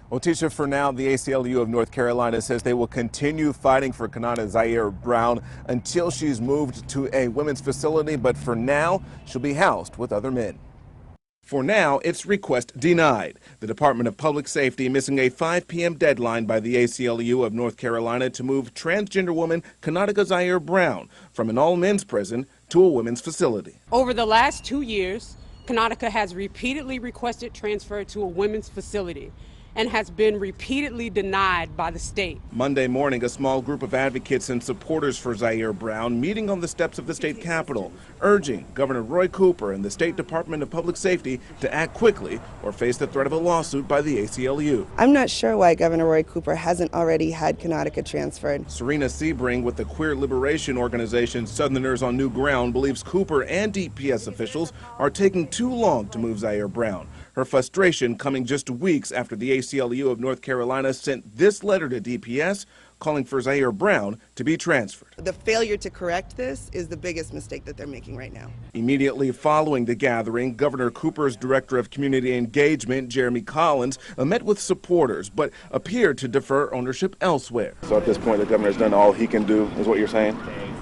Well, Tisha, for now, the ACLU of North Carolina says they will continue fighting for Kanautica Zayre-Brown until she's moved to a women's facility. But for now, she'll be housed with other men. For now, its request denied. The Department of Public Safety missing a 5 p.m. deadline by the ACLU of North Carolina to move transgender woman Kanautica Zayre-Brown from an all-men's prison to a women's facility. Over the last 2 years, Kanautica has repeatedly requested transfer to a women's facility and has been repeatedly denied by the state. Monday morning, a small group of advocates and supporters for Zayre-Brown meeting on the steps of the state capitol, urging Governor Roy Cooper and the State Department of Public Safety to act quickly or face the threat of a lawsuit by the ACLU. I'm not sure why Governor Roy Cooper hasn't already had Kanautica transferred. Serena Sebring with the queer liberation organization Southerners on New Ground believes Cooper and DPS officials are taking too long to move Zayre-Brown. Her frustration coming just weeks after the ACLU of North Carolina sent this letter to DPS calling for Zayre-Brown to be transferred. The failure to correct this is the biggest mistake that they're making right now. Immediately following the gathering, Governor Cooper's Director of Community Engagement, Jeremy Collins, met with supporters but appeared to defer ownership elsewhere. So at this point, the governor's done all he can do, is what you're saying?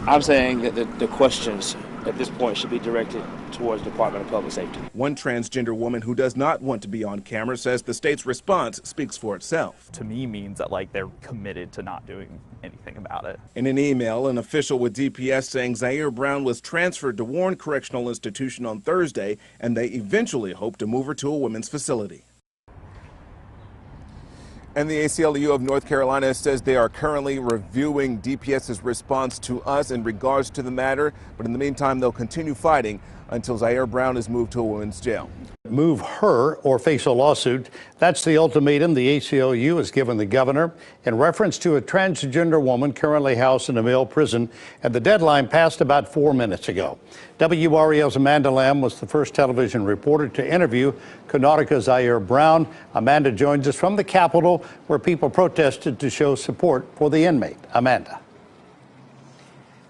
I'm saying that the questions at this point should be directed towards the Department of Public Safety. One transgender woman who does not want to be on camera says the state's response speaks for itself. To me means that they're committed to not doing anything about it. In an email, an official with DPS saying Zayre-Brown was transferred to Warren Correctional Institution on Thursday and they eventually hope to move her to a women's facility. And the ACLU of North Carolina says they are currently reviewing DPS's response to us in regards to the matter. But in the meantime, they'll continue fighting until Zayre-Brown is moved to a women's jail. Move her or face a lawsuit. That's the ultimatum the ACLU has given the governor in reference to a transgender woman currently housed in a male prison, and the deadline passed about 4 minutes ago. WREL's Amanda Lamb was the first television reporter to interview Kanautica Zayre-Brown. Amanda joins us from the Capitol, where people protested to show support for the inmate. Amanda.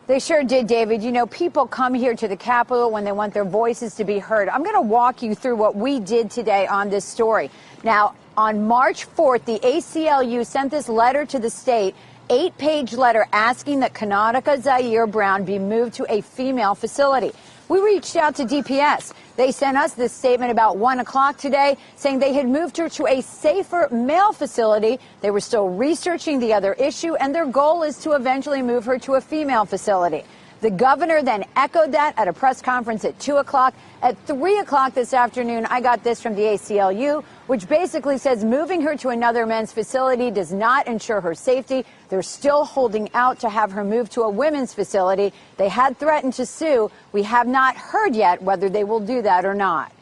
They sure did, David. You know, people come here to the Capitol when they want their voices to be heard. I'm going to walk you through what we did today on this story. Now, on March 4th, the ACLU sent this letter to the state, 8-page letter asking that Kanautica Zayre-Brown be moved to a female facility. We reached out to DPS. They sent us this statement about 1 o'clock today saying they had moved her to a safer male facility. They were still researching the other issue, and their goal is to eventually move her to a female facility. The governor then echoed that at a press conference at 2 o'clock. At 3 o'clock this afternoon, I got this from the ACLU, which basically says moving her to another men's facility does not ensure her safety. They're still holding out to have her moved to a women's facility. They had threatened to sue. We have not heard yet whether they will do that or not.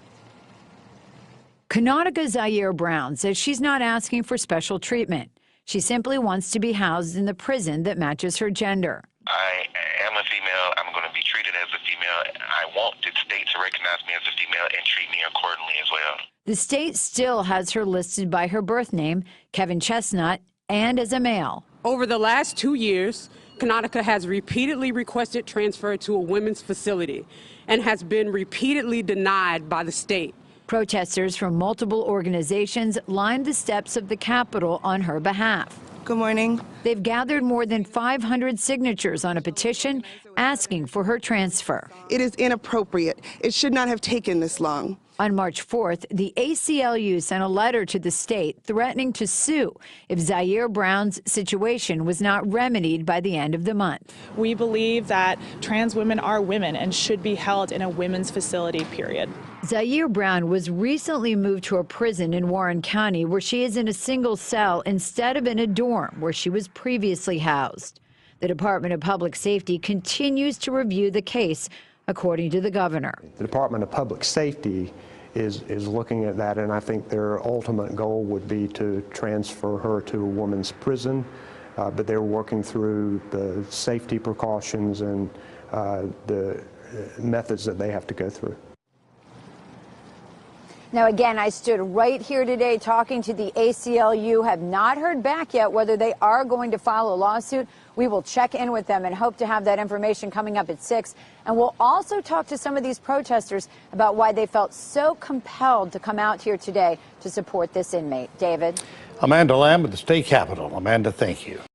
Kanautica Zayre-Brown says she's not asking for special treatment. She simply wants to be housed in the prison that matches her gender. I am a female. I'm going to be treated as a female. I want the state to recognize me as a female and treat me accordingly as well. The state still has her listed by her birth name, Kevin Chestnut, and as a male. Over the last 2 years, Kanautica has repeatedly requested transfer to a women's facility and has been repeatedly denied by the state. Protesters from multiple organizations lined the steps of the Capitol on her behalf. Good morning. They've gathered more than 500 signatures on a petition asking for her transfer. It is inappropriate. It should not have taken this long. On March 4th, the ACLU sent a letter to the state threatening to sue if Zayre-Brown's situation was not remedied by the end of the month. We believe that trans women are women and should be held in a women's facility, period. Zayre-Brown was recently moved to a prison in Warren County where she is in a single cell instead of in a dorm where she was previously housed. The Department of Public Safety continues to review the case, according to the governor. The Department of Public Safety is looking at that, and I think their ultimate goal would be to transfer her to a women's prison, but they're working through the safety precautions and the methods that they have to go through. Now, again, I stood right here today talking to the ACLU, have not heard back yet whether they are going to file a lawsuit. We will check in with them and hope to have that information coming up at 6. And we'll also talk to some of these protesters about why they felt so compelled to come out here today to support this inmate. David? Amanda Lamb at the state capitol. Amanda, thank you.